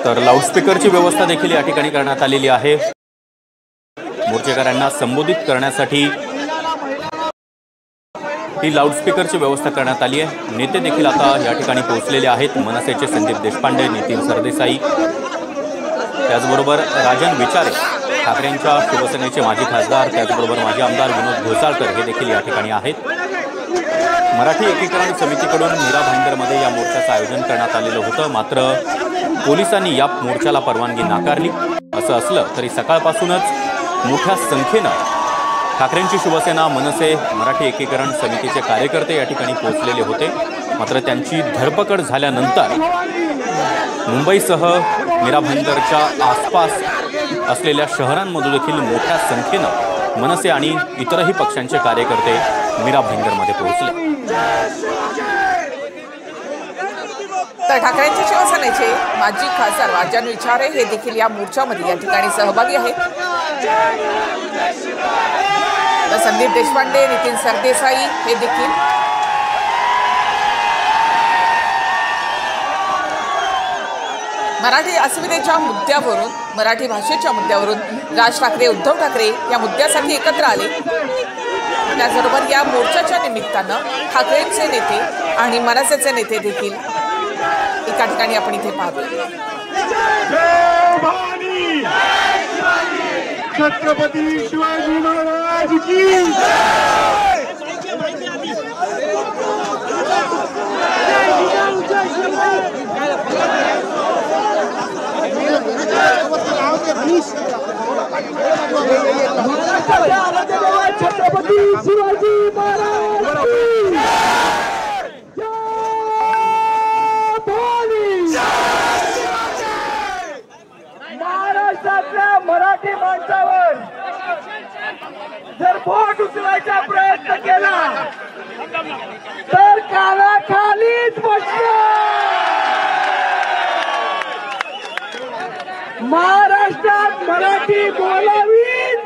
तर लाऊडस्पीकरची व्यवस्था देखील या ठिकाणी करण्यात आलेली आहे। मोर्चेकऱ्यांना संबोधित करण्यासाठी ही लाऊडस्पीकरची व्यवस्था करण्यात आली आहे। नेते देखील आता या ठिकाणी पोहोचलेले आहेत। मनसेचे संदीप देशपांडे, नितीन सरदेसाई, त्याचबरोबर राजन विचारे, ठाकरेंच्या शिवसेनेचे माजी खासदार, त्याचबरोबर माजी आमदार विनोद घोसाळकर हे देखील या ठिकाणी आहेत। मराठी एकीकरण समितीकडून मीरा भाईंदरमध्ये या मोर्चाचं आयोजन करण्यात आलेलं होतं, मात्र पोलिसांनी या मोर्चाला परवानगी नाकारली। असं असलं तरी सकाळपासूनच मोठ्या संख्येनं ठाकरेंची शिवसेना, मनसे, मराठी एकीकरण समितीचे कार्यकर्ते या ठिकाणी पोहोचलेले होते। मात्र त्यांची धरपकड झाल्यानंतर मुंबईसह मीरा भाईंदरच्या आसपास असलेल्या शहरांमधून देखील मोठ्या संख्येनं मनसे आणि इतरही पक्षांचे कार्यकर्ते मीरा भाईंदरमध्ये पोहोचले। तर ठाकरेंच्या शिवसेनेचे माजी खासदार राजन विचारे हे देखील या मोर्चामध्ये या ठिकाणी सहभागी आहेत। तर संदीप देशपांडे, नितीन सरदेसाई हे देखील मराठी अस्मितेच्या मुद्द्यावरून, मराठी भाषेच्या मुद्द्यावरून राज ठाकरे, उद्धव ठाकरे या मुद्द्यासाठी एकत्र आले। त्याचबरोबर या मोर्चाच्या निमित्तानं ठाकरेंचे नेते आणि मनसेचे नेते देखील एका ठिकाणी आपण इथे पाहतो। छत्रपती शिवाजी महाराज की छत्रपती शिवाजी महाराज महाराष्ट्रातल्या मराठी माणसावर जर बोट उचलायचा प्रयत्न केला तर कानाखालीच बसणार। महाराष्ट्रात मराठी बोलावीच।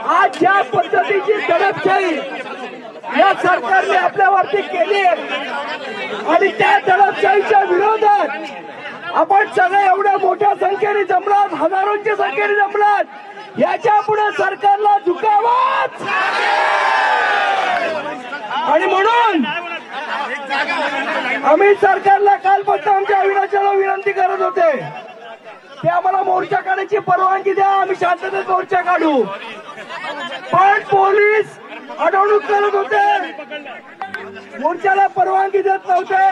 आज ज्या पद्धतीची दडपशाही या सरकारने आपल्यावरती केली आणि त्या दडपशाहीच्या विरोधात आपण सगळे एवढ्या मोठ्या संख्येने जमलात, हजारोंच्या संख्येने जमलात, याच्या पुढे सरकारला झुकावंच। आणि म्हणून आम्ही सरकारला कालपासून आमच्या अविनाशाला विनंती करत होते की आम्हाला मोर्चा काढायची परवानगी द्या, आम्ही शांततेत मोर्चा काढू। पण पोलीस अडवणूक करत होते, मोर्चाला परवानगी देत नव्हते।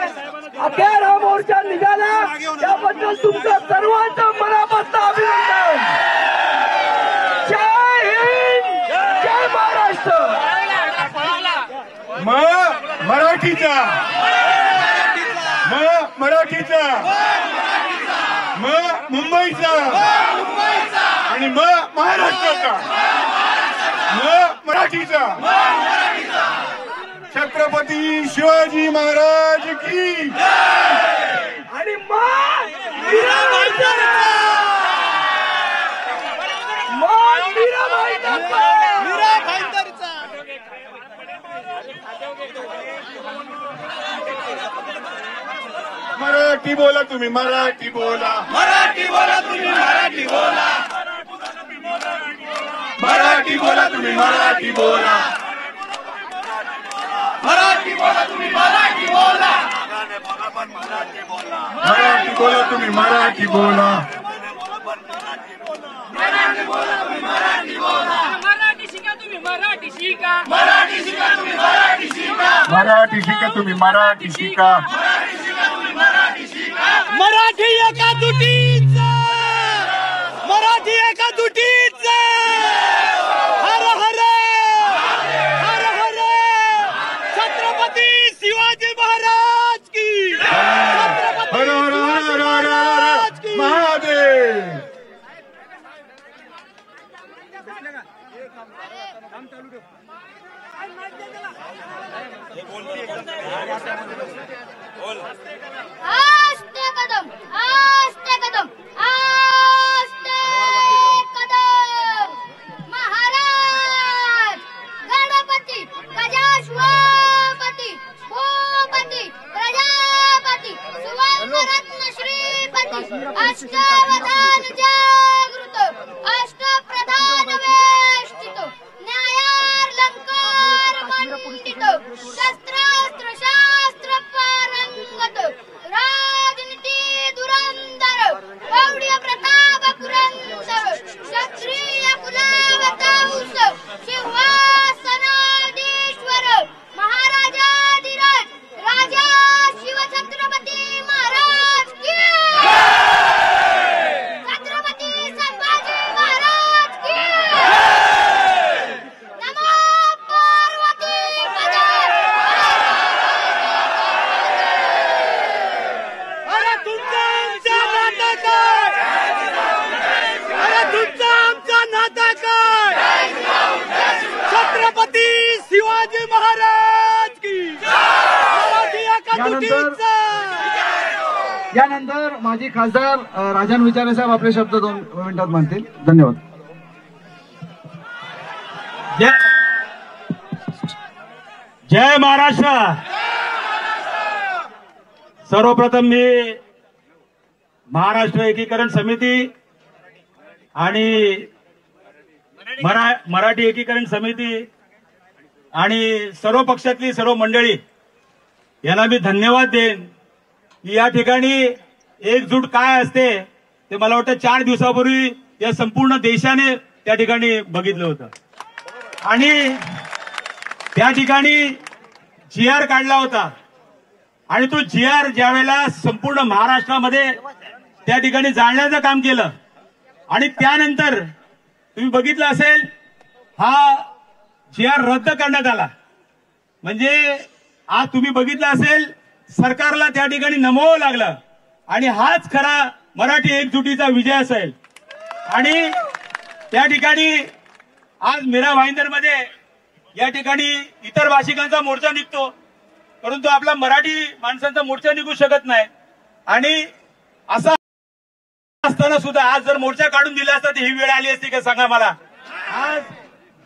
अखेर हा मोर्चा निघाला, त्याबद्दल तुमचं सर्वांचं मनापासून अभिनंदन। जय हिंद, जय महाराष्ट्र। मराठीचा, मराठीचा, मुंबईचा आणि महाराष्ट्राचा, मराठीचा। छत्रपती शिवाजी महाराज की आणि मीरा भाईंदरचा। मराठी बोला तुम्ही, मराठी बोला, मराठी बोला तुम्ही, मराठी बोला, मराठी बोला तुम्ही, मराठी बोला, मराठी बोला तुम्ही, मराठी बोला, मराठी बोला तुम्ही, मराठी बोला, मराठी बोला तुम्ही, मराठी बोला, मराठी शिका तुम्ही, मराठी शिका, मराठी शिका तुम्ही, मराठी शिका, मराठी शिका तुम्ही, मराठी शिका, मराठी शिका। मराठी एका दुटीचा, मराठी एका दुटीचा। हर हर हर हर छत्रपती शिवाजी महाराज की, छत्रपती शिवाजी महाराज की महादेव। आस्ते कदम, आस्ते कदम, आस्ते कदम। महाराज गणपती गजाश्वपती भूपती प्रजापती सुवर्ण यानंतर माजी खासदार राजन विचारे साहेब आपले शब्द 2 मिनिटात मानतील. धन्यवाद. जय महाराष्ट्र. सर्वप्रथम मी महाराष्ट्र एकीकरण समिती आणि मराठी एकीकरण समिती आणि सर्व पक्षातली सर्व मंडळी यांना मी धन्यवाद देईन. या ठिकाणी एकजूट काय असते ते मला वाटतं 4 दिवसापूर्वी या संपूर्ण देशाने त्या ठिकाणी बघितलं होतं. आणि त्या ठिकाणी GR काढला होता आणि तो GR ज्यावेळेला संपूर्ण महाराष्ट्रामध्ये त्या ठिकाणी जाळण्याचं काम केलं आणि त्यानंतर तुम्ही बघितलं असेल हा GR रद्द करण्यात आला. म्हणजे आज तुम्ही बघितलं असेल सरकारला त्या ठिकाणी नमवावं लागलं आणि हाच खरा मराठी एकजुटीचा विजय असेल. आणि त्या ठिकाणी आज मीरा भाईंदरमध्ये या ठिकाणी इतर भाषिकांचा मोर्चा निघतो, परंतु आपला मराठी माणसांचा मोर्चा निघू शकत नाही. आणि असा असताना सुद्धा आज जर मोर्चा काढून दिला असता तर ही वेळ आली असती का सांगा मला. आज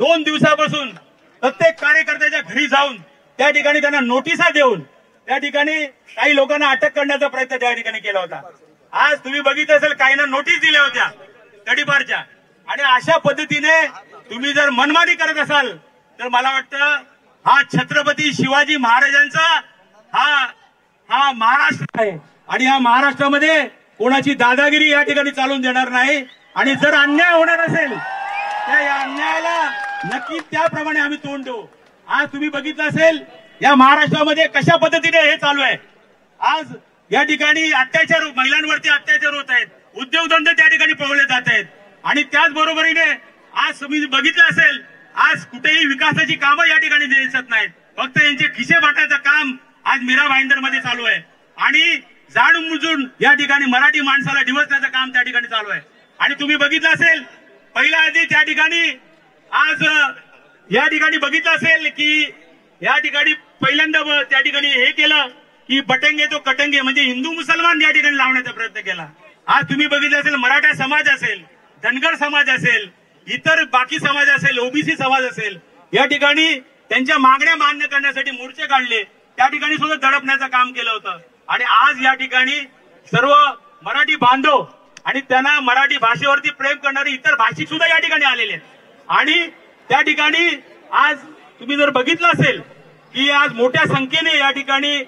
2 दिवसापासून प्रत्येक कार्यकर्त्याच्या घरी जाऊन त्या ठिकाणी त्यांना नोटिसा देऊन त्या ठिकाणी काही लोकांना अटक करण्याचा प्रयत्न त्या ठिकाणी केला होता. आज तुम्ही बघितलं असेल काहींना नोटीस दिल्या होत्या तडीपारच्या. आणि अशा पद्धतीने तुम्ही जर मनमानी करत असाल तर मला वाटतं हा छत्रपती शिवाजी महाराजांचा हा महाराष्ट्र आहे आणि या महाराष्ट्रामध्ये कोणाची दादागिरी या ठिकाणी चालून देणार नाही. आणि जर अन्याय होणार असेल तर या अन्यायाला नक्की त्याप्रमाणे आम्ही तोंड देऊ. आज तुम्ही बघितलं असेल या महाराष्ट्रामध्ये कशा पद्धतीने हे चालू आहे. आज या ठिकाणी अत्याचार, महिलांवरती अत्याचार होत आहेत, उद्योगधंदे त्या ठिकाणी पळवले जात आहेत. आणि त्याचबरोबरीने आज तुम्ही बघितलं असेल आज कुठेही विकासाची कामं या ठिकाणी दिसत नाहीत, फक्त यांचे खिसे वाटायचं काम आज मीरा भाईंदरमध्ये चालू आहे. आणि जाणून बुजून या ठिकाणी मराठी माणसाला डिवचण्याचं काम त्या ठिकाणी चालू आहे. आणि तुम्ही बघितलं असेल पहिल्या आधी त्या ठिकाणी आज या ठिकाणी बघितलं असेल की या ठिकाणी पहिल्यांदा त्या ठिकाणी हे केलं की बटेंगे तो कटेंगे, म्हणजे हिंदू मुसलमान या ठिकाणी लावण्याचा प्रयत्न केला. आज तुम्ही बघितलं असेल मराठा समाज असेल, धनगर समाज असेल, इतर बाकी समाज असेल, ओबीसी समाज असेल, या ठिकाणी त्यांच्या मागण्या मान्य करण्यासाठी मोर्चे काढले, त्या ठिकाणी सुद्धा दडपण्याचं काम केलं होतं. आणि आज या ठिकाणी सर्व मराठी बांधव आणि त्यांना मराठी भाषेवरती प्रेम करणारे इतर भाषिक सुद्धा या ठिकाणी आलेले आहेत. आणि त्या ठिकाणी आज तुम्ही जर बघितलं असेल की आज मोठ्या संख्येने या ठिकाणी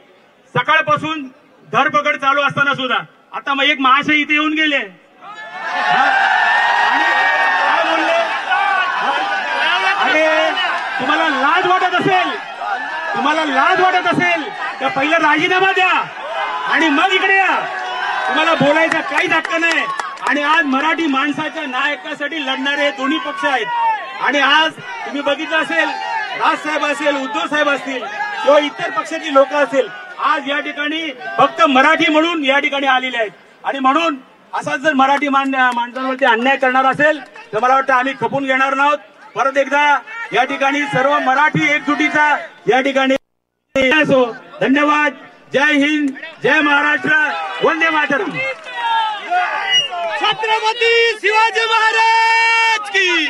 सकाळपासून धरपकड चालू असताना सुद्धा आता मग एक महाशय इथे येऊन गेले आणि काय बोलले, अरे तुम्हाला लाज वाटत असेल तर पहिला राजीनामा द्या आणि मग इकडे या. तुम्हाला बोलायचा काहीच हक्क नाही. आणि आज मराठी माणसाच्या नायकासाठी लढणारे दोन्ही पक्ष आहेत. आणि आज तुम्ही बघितलं असेल राजसाहेब असेल, उद्धव साहेब असतील किंवा इतर पक्षाची लोक असेल, आज या ठिकाणी फक्त मराठी म्हणून या ठिकाणी आलेले आहेत. आणि म्हणून असाच जर मराठी माणसांवरती अन्याय करणार असेल तर मला वाटतं आम्ही खपून घेणार नाहोत. परत एकदा या ठिकाणी सर्व मराठी एकजुटीचा या ठिकाणी धन्यवाद. जय हिंद, जय महाराष्ट्र, वंदे मातरम. छत्रपती शिवाजी महाराज की,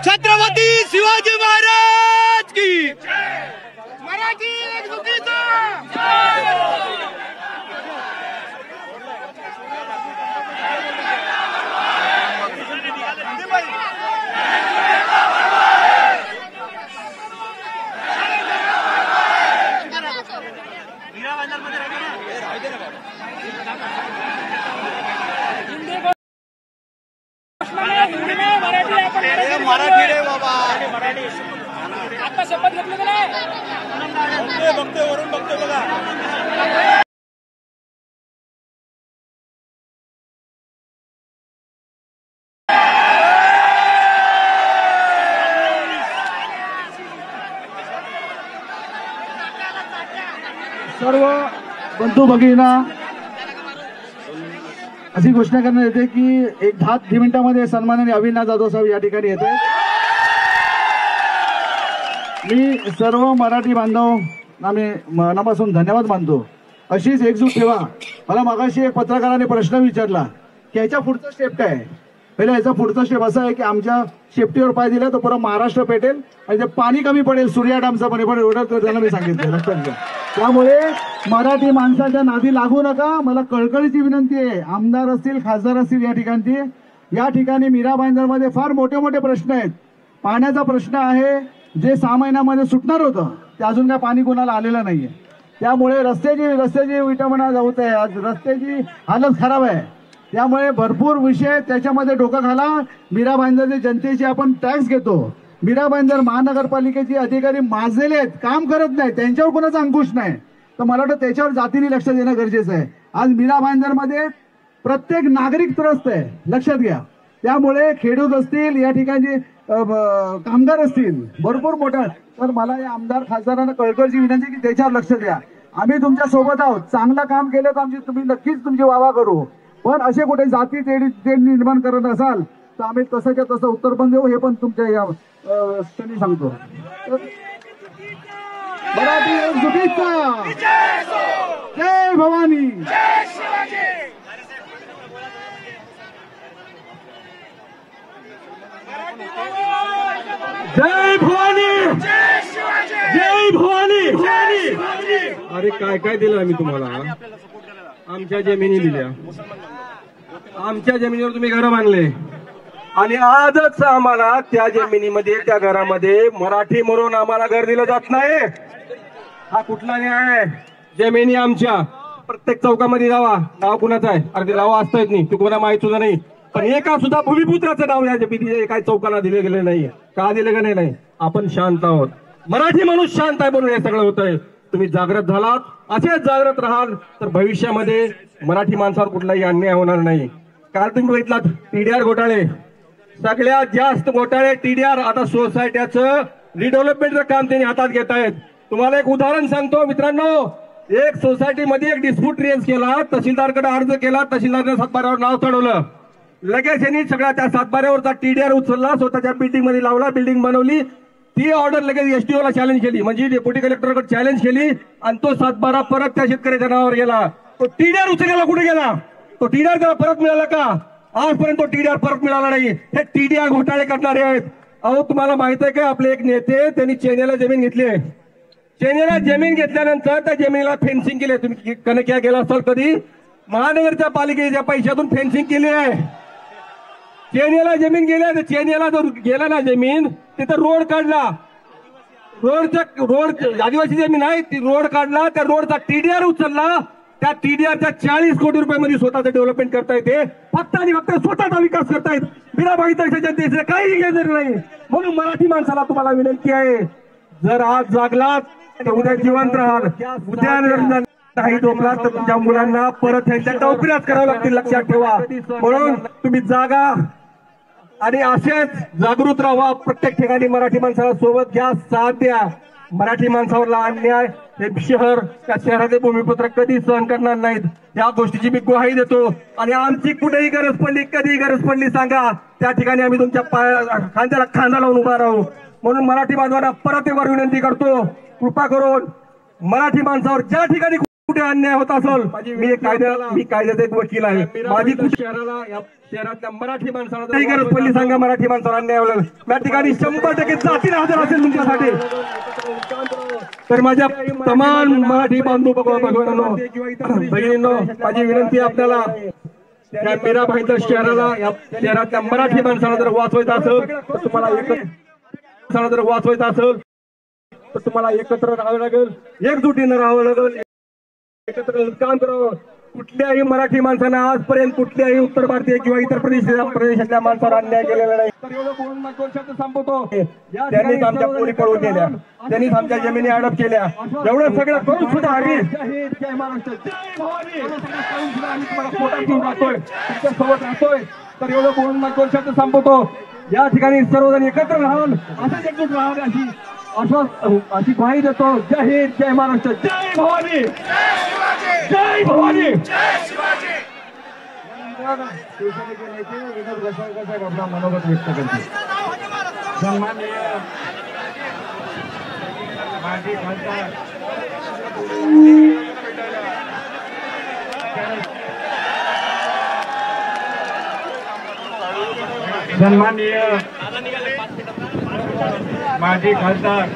छत्रपती शिवाजी महाराज की. मराठी एकजुटीचा मराठी रे बाबा, आता शपथ घेतली का नाही? बघतोय वरून बघतोय बघा. सर्व बंधू भगिनींना अशी घोषणा करण्यात येते की 10 मिनिटांमध्ये सन्माननीय अविनाश जाधव साहेब या ठिकाणी येते. मी सर्व मराठी बांधवांना मी मनापासून धन्यवाद मानतो. अशीच एकजूट ठेवा. मला मागाशी एक पत्रकाराने प्रश्न विचारला की ह्याच्या पुढचा स्टेप काय आहे. पहिले ह्याचा पुढचा स्टेप असा आहे की आमच्या शेपटीवर पाय दिला तर परत महाराष्ट्र पेटेल आणि ते पाणी कमी पडेल सूर्या डॅमचा पाणी पण एवढं तर त्यांना मी सांगितलं, लक्षात घ्या. त्यामुळे मराठी माणसाच्या नादी लागू नका. मला कळकळीची विनंती आहे, आमदार असतील खासदार असतील या ठिकाणी मीरा भाईंदरमध्ये फार मोठे मोठे प्रश्न आहेत. पाण्याचा प्रश्न आहे जे 6 महिन्यामध्ये सुटणार होतं ते अजून काय पाणी कोणाला आलेलं नाहीये. त्यामुळे रस्त्याची विटंबना होत आहे, आज रस्त्याची हालत खराब आहे. त्यामुळे भरपूर विषय त्याच्यामध्ये डोकं घाला. मीरा भाईंदरच्या जनतेची आपण टॅक्स घेतो. मीरा भाईंदर महानगरपालिकेचे अधिकारी माजलेले आहेत, काम करत नाही, त्यांच्यावर कोणाचा अंकुश नाही. तर मला वाटतं त्याच्यावर जातीने लक्ष देणं गरजेचं आहे. आज मीरा भाईंदरमध्ये प्रत्येक नागरिक त्रस्त आहे, लक्षात घ्या. त्यामुळे खेडूत असतील, या ठिकाणी कामगार असतील, भरपूर मोठा. तर मला या आमदार खासदारांना कळकळीची विनंती की त्याच्यावर लक्ष द्या. आम्ही तुमच्या सोबत आहोत. चांगलं काम केलं तर तुम्ही नक्कीच तुमची वावा करू. पण असे कुठे जाती तेढ निर्माण करत असाल तर आम्ही तसंच्या तसं उत्तर पण देऊ, हे पण तुमच्या या क्षणी सांगतो. मराठी एकजुटीचा जय भवानी. जय भवानी, जय भवानी. अरे काय काय दिलं आम्ही तुम्हाला? आमच्या जमिनी दिल्या, आमच्या जमिनीवर तुम्ही घर बांधले आणि आजच आम्हाला त्या जमिनीमध्ये त्या घरामध्ये मराठी म्हणून आम्हाला घर दिलं जात नाही. हा कुठला न्याय आहे? जमिनी आमच्या. प्रत्येक चौकामध्ये जावा, नाव कुणाचं आहे? अरे ते नाव असता येत नाही, ते कोणा माहित सुद्धा नाही. पण एका सुद्धा भूमिपुत्राचं नाव या जमिनीच्या काही चौकाला दिले गेले नाही. का दिले गेले नाही? आपण शांत आहोत, मराठी माणूस शांत आहे म्हणून हे सगळं होत आहे. तुम्ही जागृत झालात, असेच जागृत राहाल तर भविष्यामध्ये मराठी माणसावर कुठलाही अन्याय होणार नाही. काल तुम्ही बघितलात टीडीआर घोटाळे, सगळ्यात जास्त घोटाळे टीडीआर. आता सोसायट्याचं रिडेव्हलपमेंटचं काम त्यांनी हातात घेत आहेत. तुम्हाला एक उदाहरण सांगतो मित्रांनो, एक सोसायटीमध्ये एक डिस्प्यूट रेज केला, तहसीलदारकडे अर्ज केला, तहसीलदारने सातबाऱ्यावर नाव चढवलं. लगेच यांनी सगळ्या त्या सातबाऱ्यावरचा टीडीआर उचलला, स्वतःच्या बिल्डिंग मध्ये लावला, बिल्डिंग बनवली. ती ऑर्डर लगेच एसडीओ ला चॅलेंज केली, म्हणजे डेप्युटी कलेक्टरकडे चॅलेंज केली आणि तो सातबारा परत त्या शेतकऱ्याच्या नावावर गेला. तो टीडीआर उचलला कुठे गेला? तो टीडीआर त्याला परत मिळाला का? आजपर्यंत तो टीडीआर परत मिळाला नाही. हे टीडीआर घोटाळे करणारे आहेत. अहो तुम्हाला माहित आहे का, आपले एक नेते त्यांनी चेन्नईला जमीन घेतली आहे. चेन्नईला जमीन घेतल्यानंतर त्या जमिनीला फेन्सिंग केली. तुम्ही कनक्या गेला असाल कधी? महानगरच्या पालिकेच्या पैशातून फेन्सिंग केली आहे. चेन्नईला जमीन गेल्या, चेन्नईला जर गेला ना जमीन, तिथं रोड काढला, रोड आदिवासी जमीन आहे ती रोड काढला, त्या रोडचा टीडीआर उचलला. त्या टीडीआरच्या 40 कोटी रुपयामध्ये स्वतःचं डेव्हलपमेंट करता येते. फक्त आणि फक्त स्वतःचा विकास करतायत. बिना भाईंदरच्या जनतेचं काही घेणार नाही. म्हणून मराठी माणसाला तुम्हाला विनंती आहे, जर आज जागलात तर उद्या जिवंत राहाल. उद्या नाही झोपला तर तुमच्या मुलांना परत त्यांच्या नोकऱ्याच करावं लागतील, लक्षात ठेवा. म्हणून तुम्ही जागा आणि असेच जागृत राहा. प्रत्येक ठिकाणी मराठी माणसाला सोबत घ्या, साथ द्या. मराठी माणसावरला अन्याय हे शहर, त्या शहराचे भूमिपुत्र कधी सहन करणार नाहीत. या गोष्टीची मी ग्वाही देतो. आणि आमची कुठेही गरज पडली, कधीही गरज पडली सांगा, त्या ठिकाणी आम्ही तुमच्या खांद्याला खांदा लावून उभा राहू. म्हणून मराठी बांधवांना परत एकवार विनंती करतो, कृपा करून मराठी माणसावर ज्या ठिकाणी कुठे अन्याय होत असेल, मी कायद्याचा एक वकील आहे, माझी शहराला या शहरातल्या मराठी माणसाला काही गरज पडली सांगा, मराठी माणसावर अन्याय होईल. त्या ठिकाणी 100% जातीने हजर असेल तुमच्यासाठी. तर माझ्या तमाम मराठी बांधव भगिनींनो, माझी विनंती आपल्याला या मीरा भाईंदर शहराला, या शहरातल्या मराठी माणसाला जर वाचवायचं असेल तर तुम्हाला एकत्र राहावं लागेल, एकजुटीनं राहावं लागेल, एकत्र काम करावं. कुठल्याही मराठी माणसानं आजपर्यंत कुठल्याही उत्तर भारतीय किंवा इतर प्रदेशातल्या माणसावर अन्याय केलेला नाही. तर एवढं बोलून 2 शब्द संपवतो. त्यांनीच आमच्या पोरी पळवून नेल्या, त्यांनीच आमच्या जमिनी अडप केल्या. एवढं सगळं करून सुद्धा आम्ही तुमच्यासोबत राहतोय. तर एवढं बोलून 2 शब्द संपवतो. या ठिकाणी सर्वजण एकत्र राहून असंच एकजूट राहावे अशी ग्वाही देतो. जय हिंद, जय महाराष्ट्र, जय भवानी, जय भवानी. आपला मनोगत व्यक्त करते. सन्माननीय माजी खासदार सन्माननीय माजी खासदार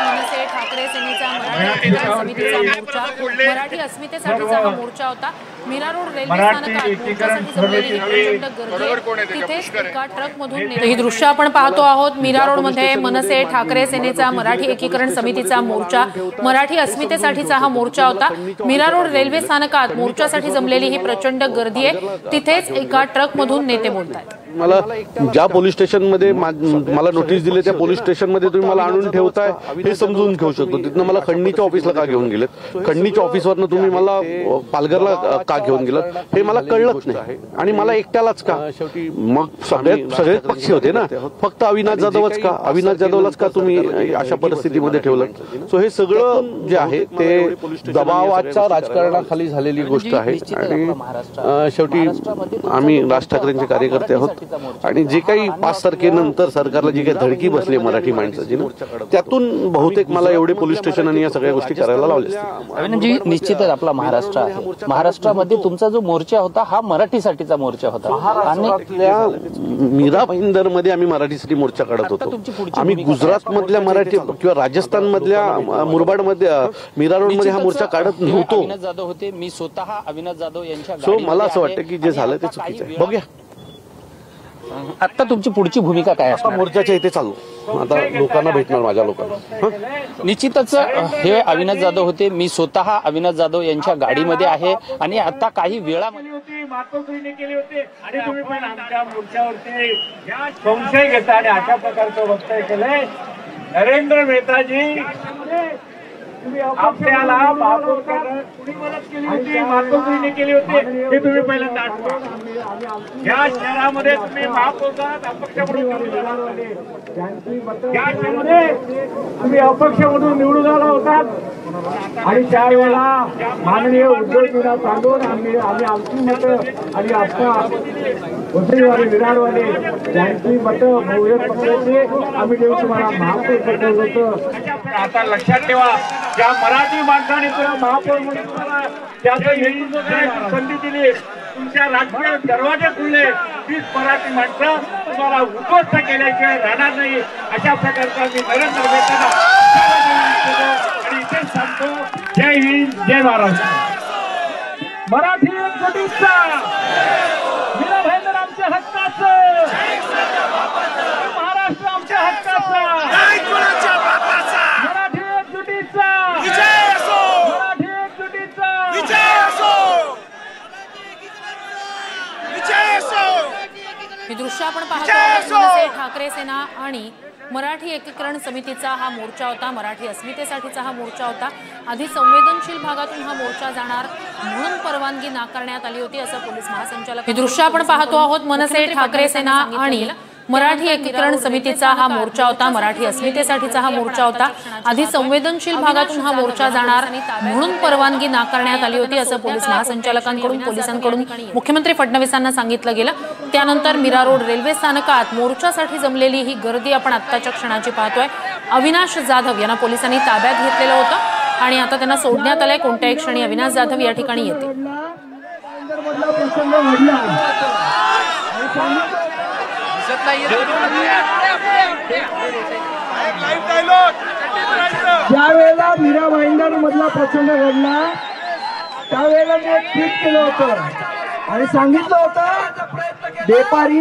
मनसे ठाकरे सेनेचा मराठी समितीचा मोर्चा मराठी अस्मितेसाठीचा हा मोर्चा होता. मीरा रोड रेल्वे स्थानकात मोर्चासाठी जमलेली प्रचंड गर्दी तिथेच एका ट्रकमधून ही दृश्य आपण पाहतो आहोत. मीरा रोड मध्ये मनसे ठाकरे सेनेचा मराठी एकीकरण समितीचा मोर्चा मराठी अस्मितेसाठीचा हा मोर्चा होता. मीरा रोड रेल्वे स्थानकात मोर्चासाठी जमलेली ही प्रचंड गर्दी आहे. तिथेच एका ट्रकमधून नेते बोलतात. मला ज्या पोलीस स्टेशनमध्ये मला नोटीस दिली त्या पोलीस स्टेशनमध्ये तुम्ही मला आणून ठेवताय हे समजून घेऊ शकतो. तिथनं मला खंडणीच्या ऑफिसला का घेऊन गेलेत, खंडणीच्या ऑफिसवरनं तुम्ही मला पालघरला का घेऊन गेलात हे मला कळलंच नाही. आणि मला एकट्यालाच का, मग सगळे पक्षी होते ना, फक्त अविनाश जाधवच का, अविनाश जाधवलाच का तुम्ही अशा परिस्थितीमध्ये ठेवलं. सो हे सगळं जे आहे ते दबावाच्या राजकारणाखाली झालेली गोष्ट आहे. आणि शेवटी आम्ही राज ठाकरेंचे कार्यकर्ते आहोत आणि जे काही 5 तारखेनंतर सरकारला जी काही धडकी बसली मराठी माणसाची ना, त्यातून बहुतेक मला एवढे पोलीस स्टेशन आणि या सगळ्या गोष्टी करायला लावल्या. म्हणजे निश्चितच आपला महाराष्ट्र आहे. महाराष्ट्रामध्ये तुमचा जो मोर्चा होता हा मराठीसाठीचा मोर्चा होता. आणि मीरा भाईंदर मध्ये आम्ही मराठीसाठी मोर्चा काढत होतो. आम्ही गुजरात मधल्या मराठी किंवा राजस्थान मधल्या मुरबाड मध्ये मीरा रोड मध्ये हा मोर्चा काढत नव्हतो. अविनाश जाधव होते, मी स्वतः अविनाश जाधव यांच्या सो मला असं वाटतं की जे झालं ते चुकीचं आहे. बघूया आता तुमची पुढची भूमिका काय असणार. मोर्चाच्या इथे चालू, आता लोकांना भेटणार, माझ्या लोकांना. निश्चितच हे अविनाश जाधव होते, मी स्वतः अविनाश जाधव यांच्या गाडीमध्ये आहे. आणि आता काही वेळामध्ये मातोश्रीने केली होती आणि तुम्ही पण आमच्या मोर्चावरती संशय घेता आणि अशा प्रकारचं वक्तव्य केलंय. नरेंद्र मेहताजी आपल्याला कुणी मदत केली होती, मातोश्रीने केली होती हे तुम्ही पहिल्यांदा आठवा. या शहरामध्ये तुम्ही महापौरात अपक्ष म्हणून निवडून आला, या शहरामध्ये तुम्ही अपक्ष म्हणून निवडून आला होता. आणि त्यावेळेला माननीय उद्धवजींना सांगून आम्ही आमची मतं आणि आपला वसईवाले विरारवाले त्यांची मतं बहुजन पक्षाची आम्ही जेव्हा तुम्हाला महापौर पटवलं होतं. आता लक्षात ठेवा, ज्या मराठी माणसाने तुला महापौर म्हणून तुम्हाला त्याचं संधी दिली, तुमच्या राजकीय दरवाजे खुलले, तीच मराठी माणसं तुम्हाला उद्ध्वस्त केल्याशिवाय राहणार नाही. अशा प्रकारचा मी नरेंद्र मेहतांना आणि इथेच सांगतो, जय हिंद, जय महाराष्ट्र. मराठी एकजुटीचा, मीरा भाईंदर आमच्या हक्काचं, महाराष्ट्र आमच्या हक्काचा, मराठी एकजुटीचा, मराठी एकजुटीचा हे दृश्य आपण पाहतो आहोत. मनसे ठाकरे सेना आणि मराठी एकीकरण समितीचा हा मोर्चा होता. मराठी अस्मितेसाठीचा हा मोर्चा होता. आधी संवेदनशील भागातून हा मोर्चा जाणार म्हणून परवानगी नाकारण्यात आली होती असं पोलीस महासंचालक. हे दृश्य आपण पाहतो आहोत. मनसे ठाकरे सेना आणि मराठी एकीकरण समितीचा हा मोर्चा होता. मराठी अस्मितेसाठीचा हा मोर्चा होता. आधी संवेदनशील भागातून हा मोर्चा जाणार म्हणून परवानगी नाकारण्यात आली होती असं पोलीस महासंचालकांकडून पोलिसांकडून मुख्यमंत्री फडणवीसांना सांगितलं गेलं. त्यानंतर मीरा रोड रेल्वे स्थानकात मोर्चासाठी जमलेली ही गर्दी आपण आत्ताच्या क्षणाची पाहतोय. अविनाश जाधव यांना पोलिसांनी ताब्यात घेतलेलं होतं आणि आता त्यांना सोडण्यात आलंय. कोणत्याही क्षणी अविनाश जाधव या ठिकाणी येते. ज्यावेळेला मीरा भाईंदर मधला प्रसंग घडला त्यावेळेला मी एक ट्विट केलं होतं आणि सांगितलं होतं, बेपारी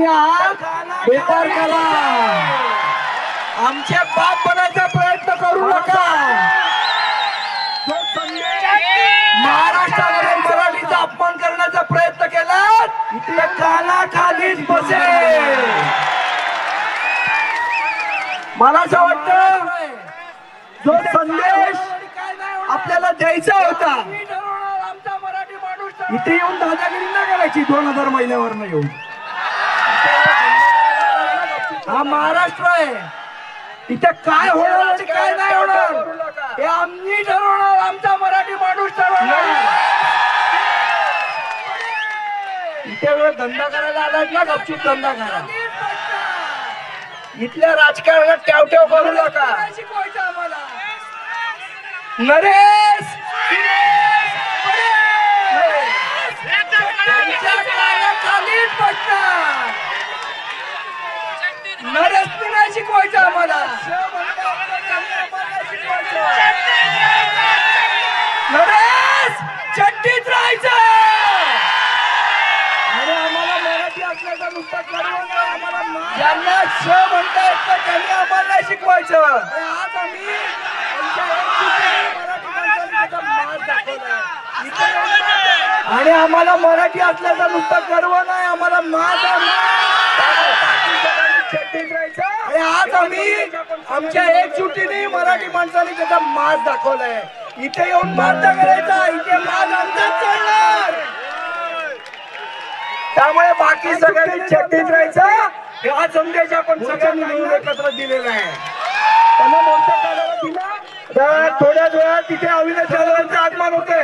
बेपार करा, आमचे बाप बनायचा प्रयत्न करू नका. जो महाराष्ट्रामध्ये मराठीचा अपमान करण्याचा प्रयत्न केला ते कानाखालीच बसेल. मला असं वाटतं जो संदेश आपल्याला द्यायचा होता इथे येऊन दादागिरी नाही करायची 2000 महिन्यावर येऊन. हा महाराष्ट्र आहे, इथे काय होणार आणि काय नाही होणार हे आम्ही ठरवणार, आमचा मराठी माणूस ठरवणार. इथे वेळ धंदा करायला आलात ना, गपचूप धंदा करा. इथल्या राजकारणात ठेव करू नका. नरेश त्यांच्या कानाखालीच पडणार. नरेशने नाही शिकवायचं आम्हाला, नरेश चड्डीत राहायचं. आणि आम्हाला मराठी असल्याचा नुसता गर्व नाही, आम्हाला ज्यांना श म्हणता येत नाही त्यांनी आम्हाला नाही शिकवायचं. आज आम्ही आणि आम्हाला मराठी असल्याचा नुसता गर्व नाही, आम्हाला चड्डीत राहायचं. आणि आज आम्ही आमच्या एकजुटीने मराठी माणसाने त्याचा माज दाखवलाय. इथे येऊन माज करायचा, इथे माज आमचाच चालणार. त्यामुळे बाकी सगळ्यांनी चड्डीत राहायचं हा संदेश आपण सगळ्यांनी मिळून एकत्र दिलेला आहे. त्यांना मोर्चा काढायला दिला तर थोड्याच वेळात तिथे अविनाश जाधवांचं आगमन होते.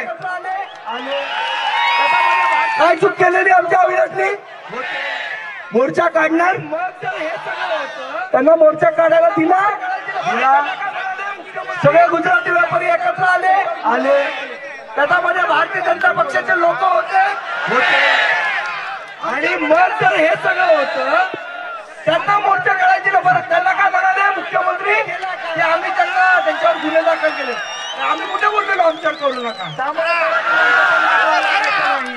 काय चूक केलेली आमच्या अविनाशनी? मोर्चा काढणार, त्यांना मोर्चा काढायला दिला. सगळे गुजराती व्यापारी एकत्र आले. त्याच्यामध्ये भारतीय जनता पक्षाचे लोक होते. आणि मग जर हे सगळं होतं त्यांना मोर्चा काढायची ना. बरं त्यांना काय म्हणाले मुख्यमंत्री की आम्ही त्यांच्यावर गुन्हे दाखल केले. आम्ही कुठे बोललेलो आमच्यावर करू नका,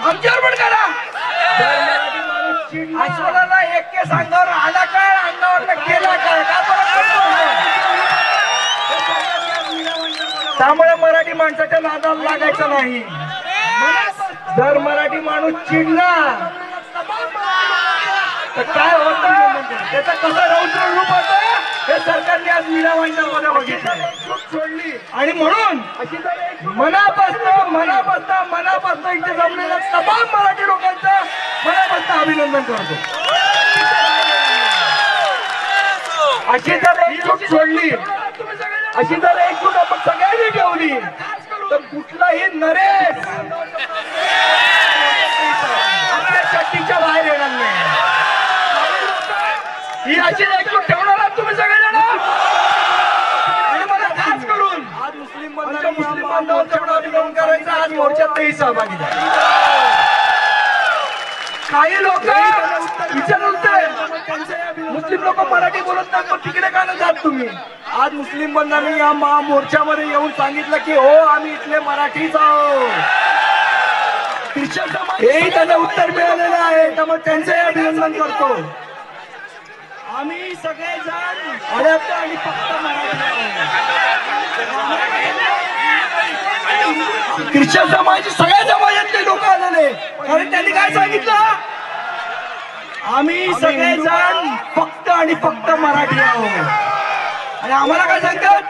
आमच्यावर पण करा. आश्वाला एक केस अंगावर आला काय, अंगावर केला काय, त्यामुळे मराठी माणसाच्या नादाला लागायचं नाही. जर मराठी माणूस चिडला तर काय होतं, त्याचा कसं रौद्र रूप होतं हे सरकारने आज मीरा भाईंच्यामध्ये बघितलं. सोडली आणि म्हणून मनापासून इथे जमलेल्या तमाम मराठी लोकांचं मनापासून अभिनंदन करतो. अशी जर एकजूट सोडली, अशी जर एकजूट आपण सगळ्यांनी ठेवली तर कुठलाही नरेश आपल्या चड्डीच्या बाहेर येणार नाही. ही अशी एकजूट ठेवणार आहात तुम्ही सगळेजण. आणि मला खास करून आज मुस्लिम बांधवांचं पण अभिनंदन करायचं. आज मोर्चात तेही सहभागी झाले. काही लोक विचारत मुस्लिम लोक मराठी बोलत नाही पण तिकडे का नाही जात तुम्ही. आज मुस्लिम बंधूंनी या मोर्चामध्ये येऊन सांगितलं की हो आम्ही इथले मराठीच आहोत. हेही त्यांना उत्तर मिळालेलं आहे. त्यामुळे त्यांचंही अभिनंदन करतो. आम्ही सगळेजण अडकतो आणि फक्त ख्रिश्चन समाजाचे सगळ्या समाजातले लोक आलेले. कारण त्यांनी काय सांगितलं, आम्ही सगळेजण फक्त आणि फक्त मराठी आहोत. आणि आम्हाला काय सांगतात,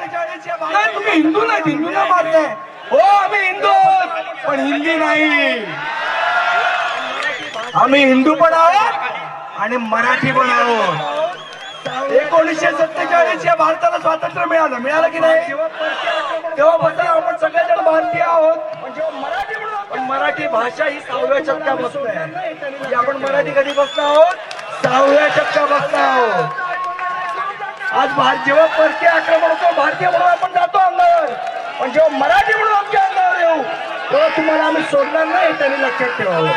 तुम्ही हिंदू नाही, हिंदूंना मारताय. हो आम्ही हिंदू पण हिंदी नाही. आम्ही हिंदू पण आहोत आणि मराठी पण आहोत. 1947 या भारताला स्वातंत्र्य मिळालं की नाही, तेव्हापासून आपण सगळेजण भारतीय आहोत. पण मराठी भाषा ही 6व्या शतकात बसते. आपण मराठी कधी बसलो आहोत, 6व्या शतकात बसलो आहोत. आज जेव्हा परकीय आक्रमण होतो भारतीय म्हणून आपण जातो अंगावर, पण जेव्हा मराठी म्हणून आमच्या अंगावर येऊ तेव्हा तुम्हाला आम्ही सोडणार नाही. त्यांनी लक्षात ठेवावं.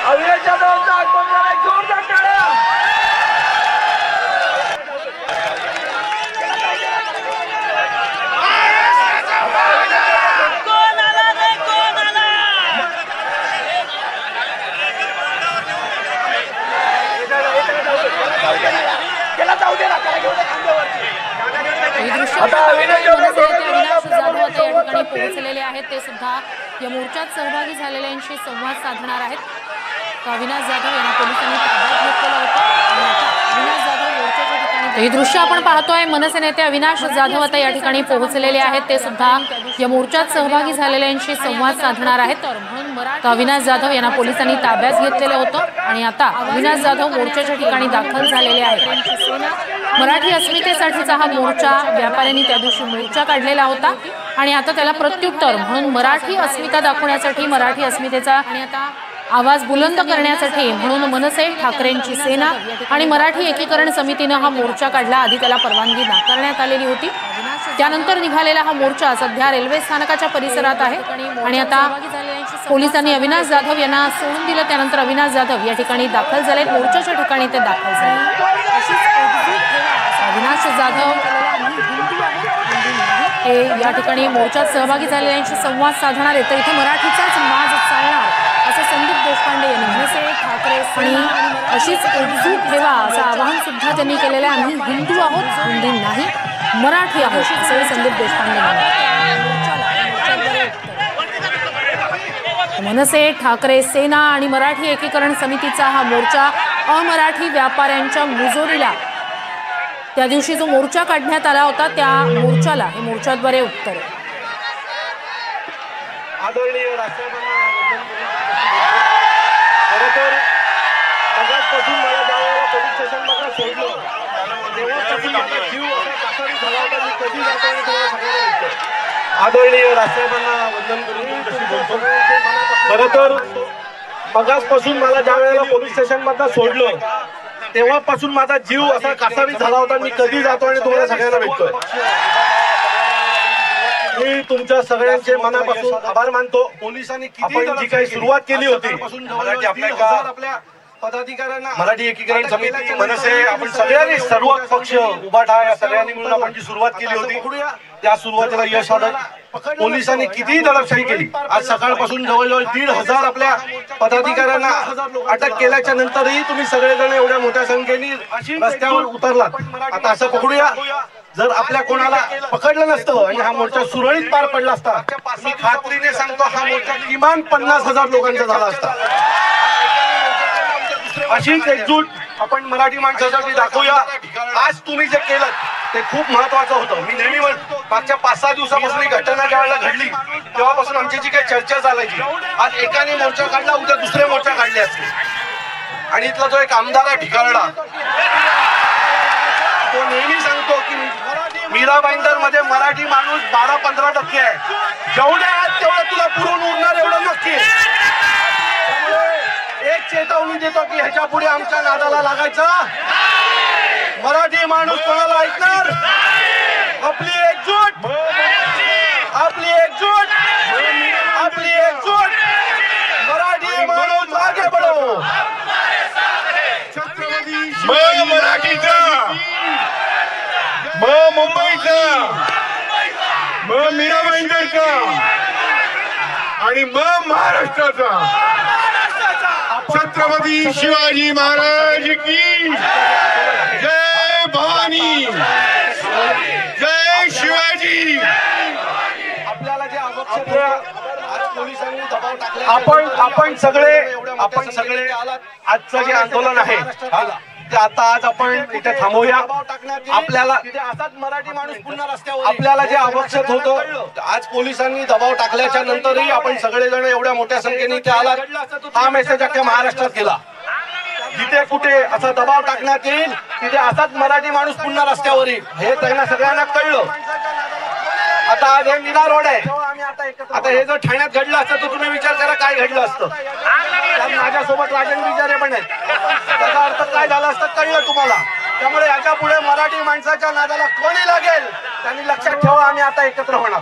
अविनाश जाधवांचा आगमन झाला, जोरदार टाळ्या. पोहोचलेले आहेत. ते सुद्धा या मोर्चात सहभागी झालेल्यांशी संवाद साधणार आहेत. अविनाश जाधव यांना पोलिसांनी ताब्यात घेतलेलं होतं. अविनाश जाधव मोर्चाच्या ठिकाणी, हे दृश्य आपण पाहतोय. मनसे नेते अविनाश जाधव आता या ठिकाणी पोहोचलेले आहेत. ते सुद्धा या मोर्चात सहभागी झालेल्यांशी संवाद साधणार आहेत. अविनाश जाधव यांना पोलिसांनी ताब्यात घेतलेलं होतं आणि आता अविनाश जाधव मोर्चाच्या ठिकाणी दाखल झालेले आहेत. मराठी अस्मितेसाठीचा हा मोर्चा व्यापाऱ्यांनी त्या दिवशी मोर्चा काढलेला होता आणि आता त्याला प्रत्युत्तर म्हणून मराठी अस्मिता दाखवण्यासाठी, मराठी अस्मितेचा आणि आता आवाज बुलंद करण्यासाठी म्हणून मनसे, ठाकरेंची सेना आणि मराठी एकीकरण समितीनं हा मोर्चा काढला. आधी त्याला परवानगी नाकारण्यात आलेली होती. अविनाश त्यानंतर निघालेला हा मोर्चा सध्या रेल्वे स्थानकाच्या परिसरात आहे आणि आता पोलिसांनी अविनाश जाधव यांना सोडून दिलं. त्यानंतर अविनाश जाधव या ठिकाणी दाखल झाले, मोर्चाच्या ठिकाणी ते दाखल झाले. अविनाश जाधव हे या ठिकाणी मोर्चात सहभागी झालेल्यांशी संवाद साधणार आहेत. तर इथे मराठीचाच माज चालणार असं संदीप देशपांडे यांनी मनसे ठाकरे आणि अशीच एकजूट ठेवा असं आवाहन सुद्धा त्यांनी केलेलं आहे. आम्ही हिंदू आहोत, हिंदी नाही, मराठी आहोत असं संदीप देशपांडे म्हणाले. मनसे ठाकरे सेना आणि मराठी एकीकरण समितीचा हा मोर्चा अमराठी व्यापाऱ्यांच्या मुजोरीला त्या दिवशी जो मोर्चा काढण्यात आला होता त्या मोर्चाला हे मोर्चाद्वारे उत्तर आहे. आदरणीय राष्ट्रपती खरंतर मगाचपासून मला ज्यावेळेला पोलीस स्टेशनमध्ये सोडलं तेव्हापासून माझा जीव असा कासावी झाला होता. मी कधी जातो आणि तुम्हाला सगळ्यांना भेटतो. आदरणीय राष्ट्रपतींना वंदन करून खरंतर मगाचपासून मला ज्यावेळेला पोलीस स्टेशनमध्ये सोडलं तेव्हापासून माझा जीव असा कासावी झाला होता. मी कधी जातो आणि तुम्हाला सगळ्यांना भेटतोय. मी तुमच्या सगळ्यांचे मनापासून आभार मानतो. पोलिसांनी आपण जी काही सुरुवात केली होती आपल्या पदाधिकाऱ्यांना मराठी एकीकरण समिती मनसे आपण सगळ्यांनी सर्व पक्ष उभाटा या सगळ्यांनी मिळून आपण जी सुरुवात केली होती त्या सुरुवातीला यश आलं. पोलिसांनी कितीही दडपशाही केली. आज सकाळपासून जवळजवळ 1,500 आपल्या पदाधिकाऱ्यांना अटक केल्याच्या नंतरही तुम्ही सगळेजण एवढ्या मोठ्या संख्येने रस्त्यावर उतरलात. आता असं पकडूया, जर आपल्या कोणाला पकडलं नसतं आणि हा मोर्चा सुरळीत पार पडला असता, मी खात्रीने सांगतो हा मोर्चा किमान 50,000 लोकांचा झाला असता. अशीच एकजूट आपण मराठी माणसासाठी दाखवूया. आज तुम्ही जे केलं ते खूप महत्वाचं होतं. मी नेहमी म्हणतो मागच्या 5-6 दिवसापासून ही घटना ज्या वेळेला घडली तेव्हापासून आमची जी काही चर्चा चालायची, आज एकाने मोर्चा काढला, उद्या दुसरे मोर्चा काढले असते. आणि इथला जो एक आमदार आहे ढिकाळडा, तो नेहमी सांगतो की मीरा भाईंदर मध्ये मराठी माणूस 12-15% आहे. जेवढे आहेत तेवढं तुला पुरून उरणार एवढं नक्की. एक चेतावणी देतो की ह्याच्या पुढे आमच्या नादाला लागायचं. मराठी माणूस कोणाला ऐकणार? आपली एकजूट, आपली एकजूट, आपली एकजूट. मराठी माणूस आगे बढो. छत्रपती मराठीचा, मुंबईचा, मीरा भाईंदरचा आणि महाराष्ट्राचा. छत्रपती शिवाजी महाराज की जय. भवानी जय शिवाजी. आपल्याला जे आज पोलिसांनी दबाव टाकला, आपण सगळे आजचं जे आंदोलन आहे ते आता आज आपण इथे थांबवूया. आपल्याला मराठी माणूस पुन्हा रस्त्यावर आपल्याला जे आवश्यक होतं, आज पोलिसांनी दबाव टाकल्याच्या नंतरही आपण सगळेजण एवढ्या मोठ्या संख्येने इथे आलात. हा मेसेज अख्ख्या महाराष्ट्रात गेला. जिथे कुठे असा दबाव टाकण्यात येईल तिथे असाच मराठी माणूस पुन्हा रस्त्यावर येईल हे त्यांना सगळ्यांना कळलं. आता आज हे मीरा रोड आहे. आता हे जर ठाण्यात घडलं असतं तर तुम्ही विचार करा काय घडलं असतं. माझ्यासोबत राजन विचारे पण आहेत. त्याचा अर्थ काय झाला असतं कळलं तुम्हाला. त्यामुळे याच्या पुढे मराठी माणसाच्या नादाला कोणी लागेल त्यांनी लक्षात ठेवा, आम्ही आता एकत्र होणार.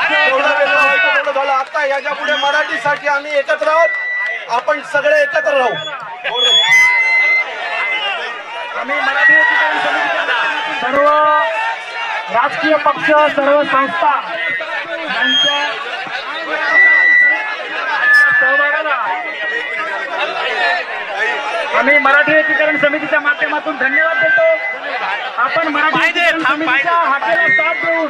तेवढं झालं. आता याच्या पुढे मराठीसाठी आम्ही एकत्र आहोत. आपण सगळे एकत्र राहू. आम्ही मराठी एकीकरण समितीच्या सर्व राजकीय पक्ष, सर्व संस्था यांच्या सहभागाला आम्ही मराठी एकीकरण समितीच्या माध्यमातून धन्यवाद देतो. आपण मराठी एकीकरण समितीच्या हाकेला साथ देऊन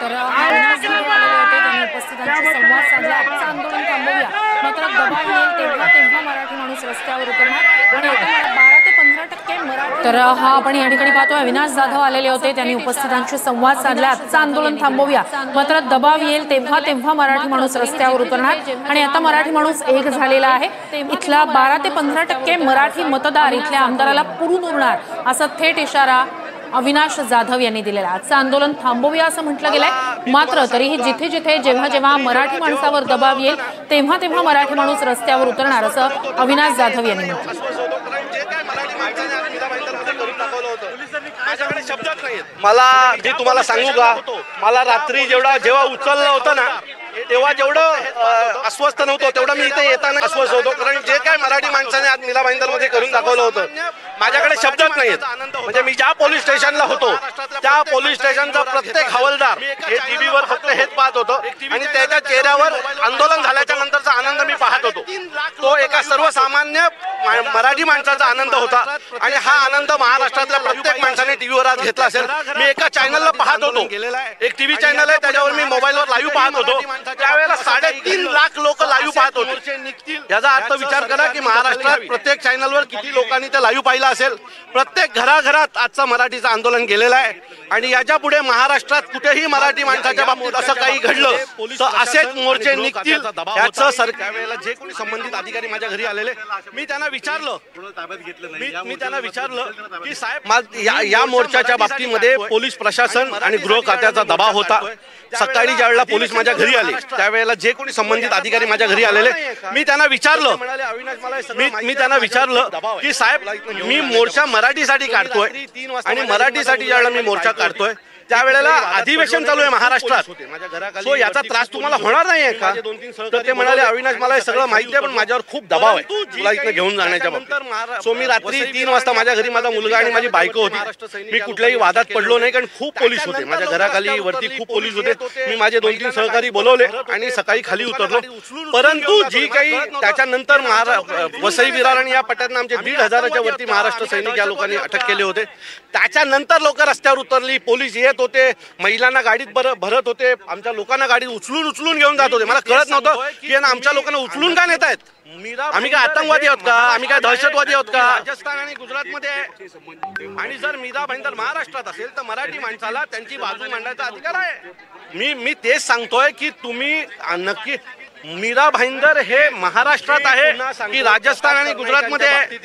तर अविनाश जाधव आलेले होते, त्यांनी उपस्थितांशी संवाद साधला. आजचं आंदोलन थांबवूया, मात्र दबाव येईल तेव्हा मराठी माणूस रस्त्यावर उतरणार आणि आता 12 ते 15% मराठी. तर हा आपण या ठिकाणी पाहतोय अविनाश जाधव आलेले होते, त्यांनी उपस्थितांशी संवाद साधला. आजचं आंदोलन थांबवूया, मात्र दबाव येईल तेव्हा मराठी माणूस रस्त्यावर उतरणार आणि आता मराठी माणूस एक झालेला आहे. इथला 12 ते 15% मराठी मतदार इथल्या आमदाराला पुरून उरणार असा थेट इशारा अविनाश जाधव यांनी दिलेला. आजचं आंदोलन थांबवूया असं म्हटलं गेलंय, मात्र तरीही जिथे जिथे जेव्हा मराठी माणसावर दबाव येईल तेव्हा मराठी माणूस रस्त्यावर उतरणार असं अविनाश जाधव यांनी म्हटलं. माझ्याकडे शब्दात मला मी तुम्हाला सांगू का, मला रात्री जेव्हा उचललं होतं ना तेव्हा जेवढं अस्वस्थ नव्हतं तेवढं मी इथे येताना अस्वस्थ होतो. कारण जे काय मराठी माणसाने आज मीरा भाईंदरमध्ये करून दाखवलं होतं माझ्याकडे शब्दच नाहीत. म्हणजे मी ज्या पोलीस स्टेशनला होतो त्या पोलीस स्टेशनचा प्रत्येक हवालदार हे टीव्हीवर फक्त हेच पाहत होतो आणि त्याच्या चेहऱ्यावर आंदोलन झाल्याच्या नंतरचा आनंद मी पाहत होतो. तो एका सर्वसामान्य मराठी माणसाचा आनंद होता आणि हा आनंद महाराष्ट्रातल्या प्रत्येक माणसाने टीव्हीवर आज घेतला असेल. मी एका चॅनलला पाहत होतो, एक टीव्ही चॅनल आहे त्याच्यावर मी मोबाईलवर लाईव्ह पाहत होतो. त्यावेळेला 3.5 लाख लोक लाईव्ह पाहत होते. याचा अर्थ विचार करा की महाराष्ट्रात प्रत्येक चॅनलवर किती लोकांनी ते लाईव्ह पाहिलं असेल. प्रत्येक घराघरात आजचं मराठीचं आंदोलन गेलेलं आहे आणि याच्या पुढे महाराष्ट्रात कुठेही मराठी माणसाच्या बाबतीत असं काही घडलं तर असेच मोर्चे निघतील. याचं त्यावेळेला जे कोणी संबंधित अधिकारी माझ्या घरी आलेले मी त्यांना विचारलं की साहेब या मोर्चाच्या बाबतीमध्ये पोलीस प्रशासन आणि गृह खात्याचा दबाव होता. सकाळी ज्यावेळेला पोलीस माझ्या घरी आले त्यावेळेला जे कोणी संबंधित अधिकारी माझ्या घरी आलेले मी त्यांना विचारलं की साहेब मी मोर्चा मराठीसाठी काढतोय आणि मराठीसाठी ज्यावेळेला मी मोर्चा काढतोय त्यावेळेला अधिवेशन चालू आहे महाराष्ट्रात, सो याचा त्रास तुम्हाला होणार नाहीये का? तर ते म्हणाले अविनाश मला हे सगळं माहिती आहे पण माझ्यावर खूप दबाव आहे तुला इथे घेऊन जाण्याच्या बाबतीत. सो मी रात्री 3 वाजता माझ्या घरी माझा मुलगा आणि माझी बायको होती. मी कुठल्याही वादात पडलो नाही कारण खूप पोलीस होते माझ्या घराखाली, वरती खूप पोलीस होते. मी माझे 2-3 सहकारी बोलवले आणि सकाळी खाली उतरलो. परंतु जी काही त्याच्यानंतर वसई विरार आणि या पट्ट्यातनं आमचे 1,500च्या वरती महाराष्ट्र सैनिक या लोकांनी अटक केले होते. त्याच्यानंतर लोक रस्त्यावर उतरली, पोलीस येत होते, महिलांना गाडीत भरत होते, आमच्या लोकांना गाडीत उचलून घेऊन जात होते. मला कळत नव्हतं की आमच्या लोकांना उचलून का नेत आहेत. आम्ही काय आतंकवादी आहोत का? आम्ही काय दहशतवादी आहोत का? राजस्थान आणि गुजरातमध्ये आहे आणि जर मीरा भाईंदर महाराष्ट्रात असेल तर मराठी माणसाला त्यांची बाजू मांडण्याचा अधिकार आहे. मी तेच सांगतोय की तुम्ही नक्की मीरा भाईंदर हे महाराष्ट्रात आहे की राजस्थान आणि गुजरातमध्ये आहे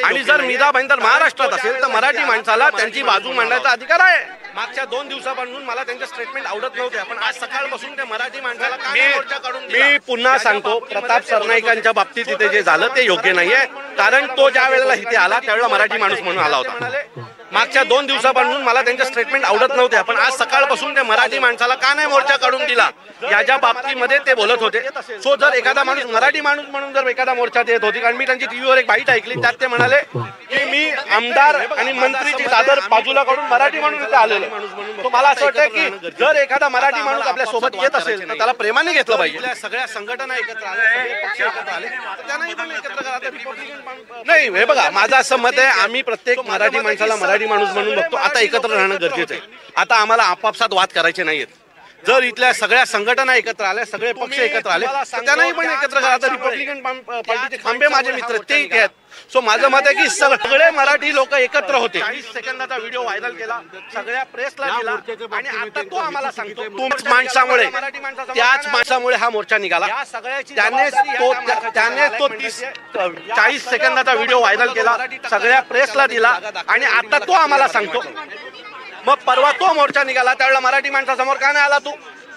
आणि जर मीरा भाईंदर महाराष्ट्रात असेल तर मराठी माणसाला त्यांची बाजू मांडण्याचा अधिकार आहे. मागच्या 2 दिवसापासून मला त्यांचे स्टेटमेंट आवडत नव्हते पण आज सकाळपासून ते मराठी माणसाला मी पुन्हा सांगतो प्रताप सरनाईकांच्या बाबतीत इथे जे झालं ते योग्य नाहीये. कारण तो ज्या वेळेला इथे आला त्यावेळेला मराठी माणूस म्हणून आला होता. मागच्या 2 दिवसापासून मला त्यांचे स्टेटमेंट आवडत नव्हते पण आज सकाळपासून ते मराठी माणसाला का नाही मोर्चा काढून दिला याच्या बाबतीमध्ये ते बोलत होते. सो जर एखादा माणूस मराठी माणूस म्हणून जर एखादा मोर्चात येत होती, कारण मी त्यांची टीव्हीवर एक बाईट ऐकली त्यात ते म्हणाले की मी आमदार आणि मंत्रीची दादर बाजूला काढून मराठी माणूस इथे आलेलो. तो मला असं वाटतं की जर एखादा मराठी माणूस आपल्या सोबत येत असेल तर त्याला प्रेमाने घेतलं पाहिजे. सगळ्या संघटना एकत्र आले नाही. हे बघा माझं असं मत आहे आम्ही प्रत्येक मराठी माणसाला मराठी माणूस म्हणून बघतो. आता एकत्र राहणं गरजेचं आहे. आता आम्हाला आपापसात वाद करायचे नाहीयेत. जर इथल्या सगळ्या संघटना एकत्र आल्या, सगळे पक्ष एकत्र आले तर त्यांनाही पण एकत्र करा. आता रिपब्लिकन पार्टीचे खांबे माझे मित्र ते इथे आहेत. सो माझं मत आहे की सगळे मराठी लोक एकत्र होते. 40 सेकंदाचा व्हिडिओ व्हायरल केला, सगळ्या प्रेसला दिला आणि आता तो आम्हाला सांगतो त्याच माणसामुळे हा मोर्चा निघाला. त्याने तो 40 सेकंदाचा व्हिडिओ व्हायरल केला, सगळ्या प्रेसला दिला आणि आता तो आम्हाला सांगतो. मग परवा तो मोर्चा निघाला त्यावेळेला मराठी माणसासमोर का नाही आला तू?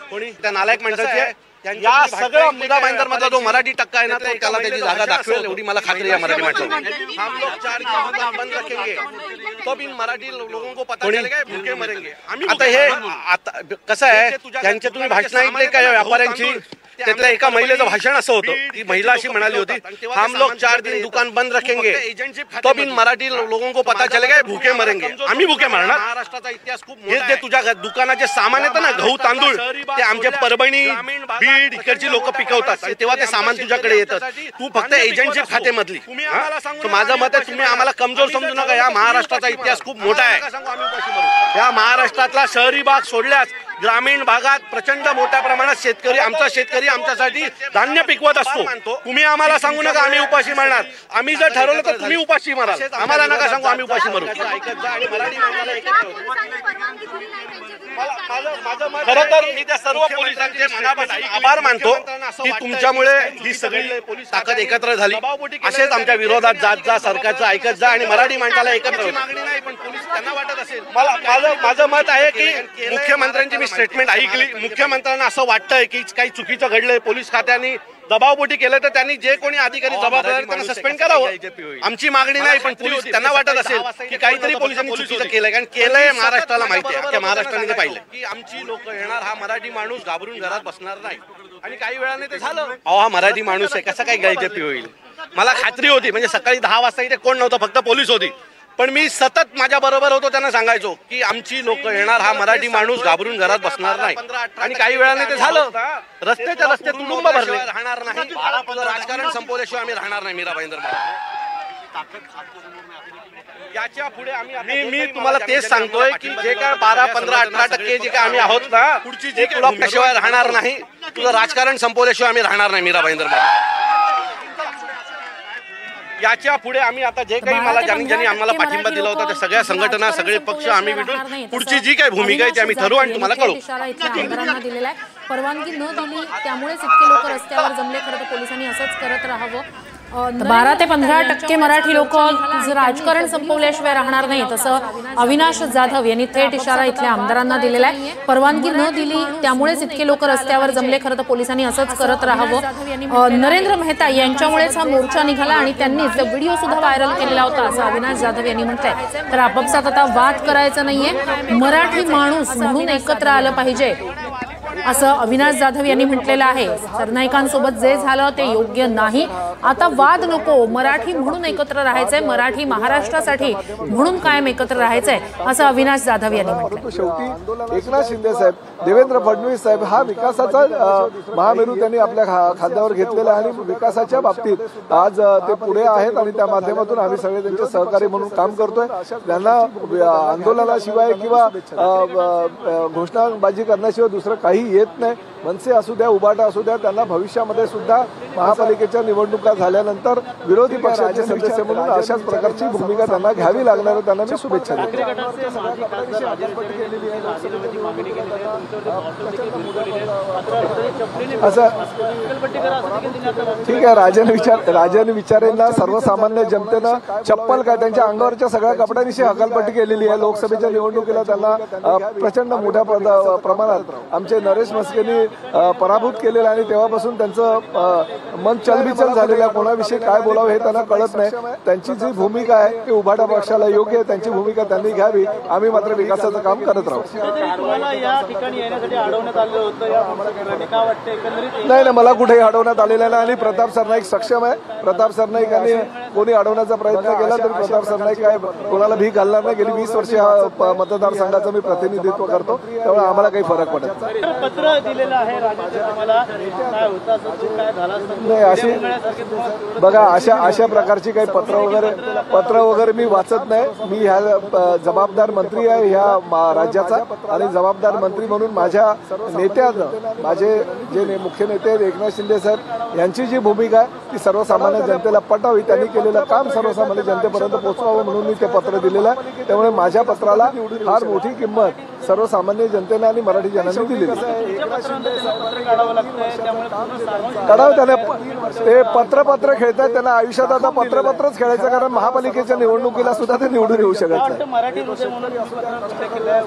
कोणी त्या नालायक माणसाची आहे. या सगळ्या मीरा भाईंदर मधला जो मराठी टक्का आहे ना तो त्याला त्याची जागा दाखवेल एवढी मला खात्री आहे मराठी माणसाला. हम लोग 4 काम बंद रखेंगे तो भी मराठी लोगों को पता चलेगा भूखे मरेंगे. आता हे आता कसं आहे त्यांचे तुम्ही भाषण ऐकले का व्यापाऱ्यांची? त्यातल्या एका महिलेचं भाषण असं होतं, ती महिला अशी म्हणाली होती हम लोग 4 दिन दुकान बंद रखेंगे तो भी मराठी लोगों को पता चलेगा भूखे मरेंगे. आम्ही भूखे मरणार. महाराष्ट्राचा इतिहास खूप हे जे तुझ्या दुकानाचे सामान येतं ना गहू तांदूळ ते आमचे परभणी बीड इकडची लोक पिकवतात तेव्हा ते सामान तुझ्याकडे येतं. तू फक्त एजंटशिप खात्यामधली. माझं मत आहे तुम्ही आम्हाला कमजोर समजू नका. या महाराष्ट्राचा इतिहास खूप मोठा आहे. या महाराष्ट्रातला शहरी भाग सोडल्यास ग्रामीण भागात प्रचंड मोठ्या प्रमाणात शेतकरी आमच्यासाठी धान्य पिकवत असतो. तुम्ही आम्हाला सांगू नका आम्ही उपाशी मरणार. आम्ही जर ठरवलं तर तुम्ही उपाशी माराल. आम्हाला नका सांगू आम्ही उपाशी मरू. खरं तर मी त्या सर्व पोलिसांचे मनापासून आभार मानतो की तुमच्यामुळे ही सगळी ताकद एकत्र झाली. असेच आमच्या विरोधात जात जा, सरकारचं ऐकत जा आणि मराठी माणसाला एकत्र. माझं मत आहे की मुख्यमंत्र्यांची मी स्टेटमेंट ऐकली. मुख्यमंत्र्यांना असं वाटतंय की काही चुकीचं घडलंय, पोलीस खात्याने दबावपोटी केलं तर त्यांनी जे कोणी अधिकारी जबाबदार त्यांना सस्पेंड करावं. आमची मागणी नाही, पण पोलीस त्यांना वाटत असेल की काहीतरी पोलिसांनी चुकीचं केलंय, कारण केलंय महाराष्ट्राला माहिती आहे, महाराष्ट्राने ते पाहिलं की आमची लोक येणार, हा मराठी माणूस घाबरून घरात बसणार नाही. आणि काही वेळाने ते झालं. अहो, हा मराठी माणूस आहे, कसा काय गैरजपी होईल. मला खात्री होती, म्हणजे सकाळी 10 वाजता इथे कोण नव्हतं, फक्त पोलीस होती, पण मी सतत माझ्या बरोबर होतो, त्यांना सांगायचो की आमची लोक येणार, हा मराठी माणूस घाबरून घरात बसणार नाही. आणि काही वेळाने ते झालं. रस्त्याच्या रस्ते तुडुंब भरले. राहणार नाही, राजकारण संपवल्याशिवाय आम्ही राहणार नाही. मीरा भाईंदर याच्या पुढे मी तुम्हाला तेच सांगतोय की जे काय 12, 15, 18% जे काय आम्ही आहोत ना, पुढची जे तुला राहणार नाही. तुझं राजकारण संपवल्याशिवाय आम्ही राहणार नाही. मीरा भाईंदर याच्या पुढे आम्ही आता जे काही मला ज्यांनी आम्हाला पाठिंबा दिला होता त्या सगळ्या संघटना, सगळे पक्ष आम्ही भेटून पुढची जी काही भूमिका आहे ती आम्ही ठरवू आणि तुम्हाला कळवू. आमदारांना दिलेला आहे, परवानगी न दिली त्यामुळेच इतके लोक रस्त्यावर जमले. खरं तर पोलिसांनी असंच करत राहावं. 12 ते 15% मराठी लोक राजकारण संपवल्याशिवाय राहणार नाही, तसं अविनाश जाधव यांनी थेट इशारा इथल्या आमदारांना दिलेला आहे. परवानगी न दिली त्यामुळेच इतके लोक रस्त्यावर जमले. खरं तर पोलिसांनी असंच करत राहावं. नरेंद्र मेहता यांच्यामुळेच हा मोर्चा निघाला आणि त्यांनीच व्हिडिओ सुद्धा व्हायरल केलेला होता, असं अविनाश जाधव यांनी म्हटलंय. तर आपापसात आता वाद करायचा नाहीये, मराठी माणूस म्हणून एकत्र आलं पाहिजे असं अविनाश जाधव यांनी म्हटलेलं आहे. सरनाईकांसोबत जे झालं ते योग्य नाही. आता वाद नको, मराठी म्हणून एकत्र राहायचंय, मराठी महाराष्ट्रासाठी म्हणून कायम एकत्र राहायचंय असं अविनाश जाधव यांनी म्हटलं. शेवटी एकनाथ शिंदे साहेब, देवेंद्र फडणवीस साहेब हा विकासाचा महामेरू त्यांनी आपल्या खांद्यावर घेतलेला आहे आणि विकासाच्या बाबतीत आज ते पुढे आहेत आणि त्या माध्यमातून आम्ही सगळे त्यांचे सहकारी म्हणून काम करतोय. त्यांना आंदोलनाशिवाय किंवा घोषणाबाजी करण्याशिवाय दुसरं काही येत नाही. मनसे असू द्या, उबाटा असू द्या, त्यांना भविष्यामध्ये सुद्धा महापालिकेच्या निवडणुका झाल्यानंतर विरोधी पक्षाचे सदस्य म्हणून अशाच प्रकारची भूमिका त्यांना घ्यावी लागणार. त्यांना मी शुभेच्छा देतो. असं ठीक आहे, राजन विचारेंना सर्वसामान्य जनतेनं चप्पल काय त्यांच्या अंगावरच्या सगळ्या कपड्यांविषयी हकालपट्टी केलेली आहे. लोकसभेच्या निवडणुकीला त्यांना प्रचंड मोठ्या प्रमाणात आमचे नरेश मस्केनी पराभूत केलेलं आणि तेव्हापासून त्यांचं मन चलबिचल झालेलं आहे. कोणाविषयी काय बोलावं हे त्यांना कळत नाही. त्यांची जी भूमिका आहे ती उभाटा पक्षाला योग्य आहे, त्यांची भूमिका त्यांनी घ्यावी. आम्ही मात्र विकासाचं काम करत राहू. नाही, मला कुठेही अडवण्यात आलेलं नाही आणि प्रताप सरनाईक सक्षम आहे. प्रताप सरनाईकांनी कोणी अडवण्याचा प्रयत्न केला तरी प्रताप सरनाईक काय कोणाला भीक घालणार नाही. गेली 20 वर्षे हा मतदारसंघाचं मी प्रतिनिधित्व करतो, त्यामुळे आम्हाला काही फरक पडत नाही. अशी बघा, अशा प्रकारची काही पत्र वगैरे मी वाचत नाही. मी ह्या जबाबदार मंत्री आहे ह्या राज्याचा आणि जबाबदार मंत्री म्हणून माझ्या नेत्यानं, माझे जे मुख्य नेते आहेत एकनाथ शिंदे साहेब यांची जी भूमिका आहे ती सर्वसामान्य जनतेला पटावी, त्यांनी केलेलं काम सर्वसामान्य जनतेपर्यंत पोहोचवावं म्हणून मी ते पत्र दिलेलं आहे. त्यामुळे माझ्या पत्राला फार मोठी किंमत सर्वसामान्य जनतेने आणि मराठी जनांनी दिलेली काढावं. त्याने ते पत्र खेळतात, त्यांना आयुष्यात आता पत्रच खेळायचं, कारण महापालिकेच्या निवडणुकीला सुद्धा ते निवडून येऊ शकत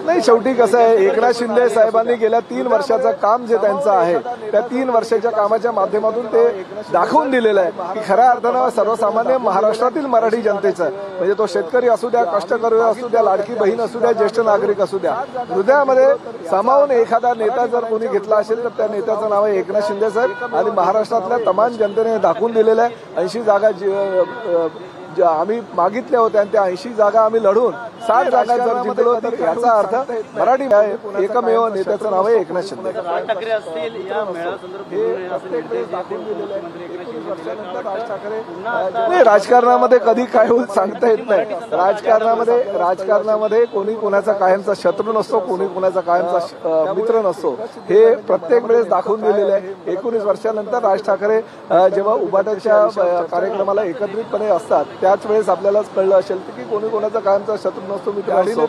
नाही. शेवटी कसं आहे, एकनाथ शिंदे साहेबांनी गेल्या 3 वर्षाचं काम जे त्यांचं आहे त्या 3 वर्षाच्या कामाच्या माध्यमातून ते दाखवून दिलेलं आहे की खऱ्या अर्थानं सर्वसामान्य महाराष्ट्रातील मराठी जनतेचं, म्हणजे तो शेतकरी असू द्या, कष्टकरी असू द्या, लाडकी बहीण असू द्या, ज्येष्ठ नागरिक असू द्या, हृदयामध्ये सामावून एखादा नेता जर कोणी घेतला असेल तर त्या नेत्याचं नाव आहे एकनाथ शिंदे साहेब. आणि महाराष्ट्रातल्या तमाम जनतेने दाखवून दिलेलं आहे. 80 जागा आम्ही मागितल्या होत्या आणि त्या 80 जागा आम्ही लढून 60 जागा जर जिंकलो तर याचा अर्थ मराठी एकमेव नेत्याचं नाव आहे एकनाथ शिंदे. राजकारणामध्ये कधी काय होईल सांगता येत नाही. राजकारणामध्ये कोणी कोणाचा कायमचा शत्रू नसतो, कोणी कोणाचा कायमचा मित्र नसतो. हे प्रत्येक वेळेस दाखवून दिलेलं आहे. 19 वर्षानंतर राज ठाकरे जेव्हा उबाटाच्या कार्यक्रमाला एकत्रितपणे असतात त्याच वेळेस आपल्यालाच कळलं असेल की कोणी कोणाचा कायमचा शत्रू नसतो, मित्र असतो.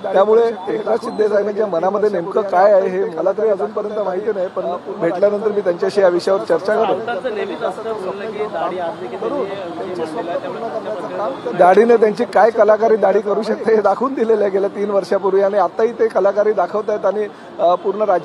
त्यामुळे एकनाथ शिंदे साहेबांच्या मनामध्ये नेमकं काय आहे हे मला तरी अजूनपर्यंत माहिती नाही, पण भेटल्यानंतर मी त्यांच्याशी या विषयावर चर्चा करतो. दाढीने त्यांची काय कलाकारी दाढी करू शकते हे दाखवून दिलेलं आहे गेल्या 3 वर्षापूर्वी आणि आताही ते कलाकारी दाखवत आहेत आणि पूर्ण राज्य